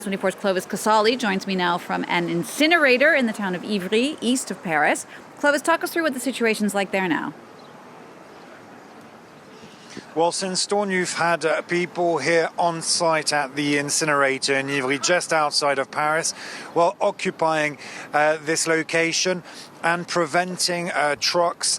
24's Clovis Casali joins me now from an incinerator in the town of Ivry, east of Paris. Clovis, talk us through what the situation's like there now. Well, since dawn, you've had people here on site at the incinerator in Ivry, just outside of Paris, well, occupying this location and preventing trucks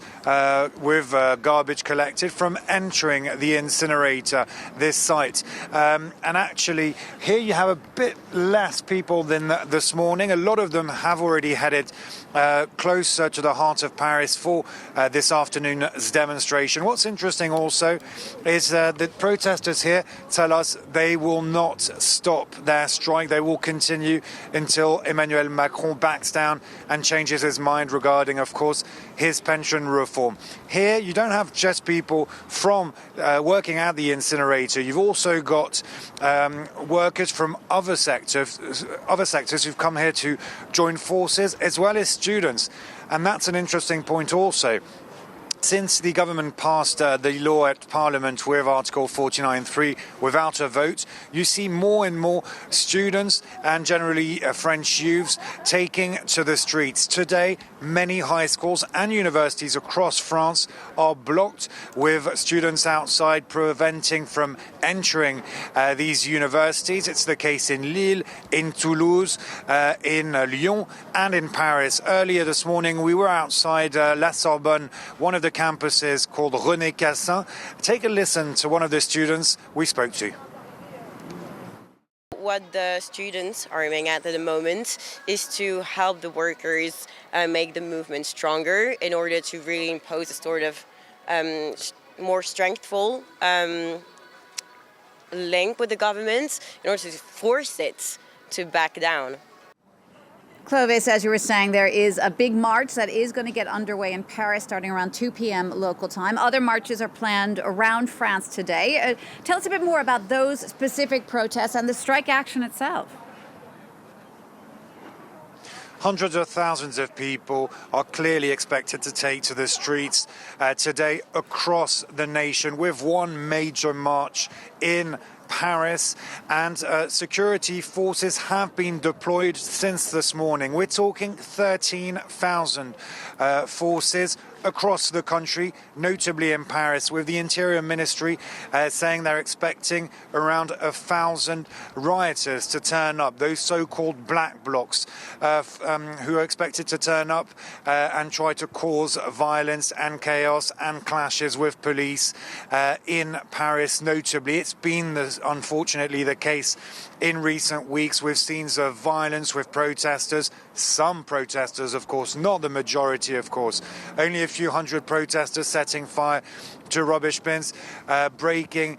with garbage collected from entering the incinerator, this site. And actually, here you have a bit less people than this morning. A lot of them have already headed closer to the heart of Paris for this afternoon's demonstration. What's interesting also is that protesters here tell us they will not stop their strike. They will continue until Emmanuel Macron backs down and changes his mind regarding, of course, his pension reform. Here, you don't have just people from working at the incinerator. You've also got workers from other sectors who've come here to join forces, as well as students. And that's an interesting point also. Since the government passed the law at Parliament with Article 49.3 without a vote, you see more and more students and generally French youths taking to the streets. Today, many high schools and universities across France are blocked with students outside preventing from entering these universities. It's the case in Lille, in Toulouse, in Lyon and in Paris. Earlier this morning, we were outside La Sorbonne, one of the campuses called René Cassin. Take a listen to one of the students we spoke to. What the students are aiming at the moment is to help the workers make the movement stronger in order to really impose a sort of more strengthful link with the government in order to force it to back down. Clovis, as you were saying, there is a big march that is going to get underway in Paris starting around 2 p.m. local time. Other marches are planned around France today. Tell us a bit more about those specific protests and the strike action itself. Hundreds of thousands of people are clearly expected to take to the streets today across the nation with one major march in Paris, and security forces have been deployed since this morning. We're talking 13,000 forces across the country, notably in Paris, with the Interior Ministry saying they're expecting around 1,000 rioters to turn up, those so-called black blocs who are expected to turn up and try to cause violence and chaos and clashes with police in Paris, notably. It's been, unfortunately, the case in recent weeks with scenes of violence with protesters. Some protesters, of course, not the majority, of course. Only a few hundred protesters setting fire to rubbish bins, breaking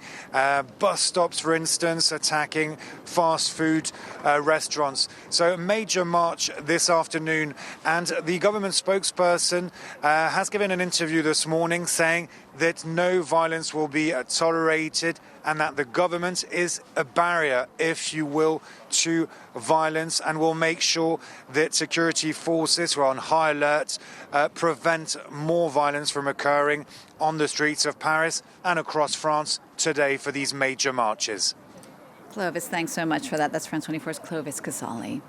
bus stops, for instance, attacking fast food restaurants. So a major march this afternoon, and the government spokesperson has given an interview this morning saying that no violence will be tolerated and that the government is a barrier, if you will, to violence, and will make sure that security forces who are on high alert prevent more violence from occurring on the streets of Paris and across France today for these major marches. Clovis, thanks so much for that. That's France 24's Clovis Casali.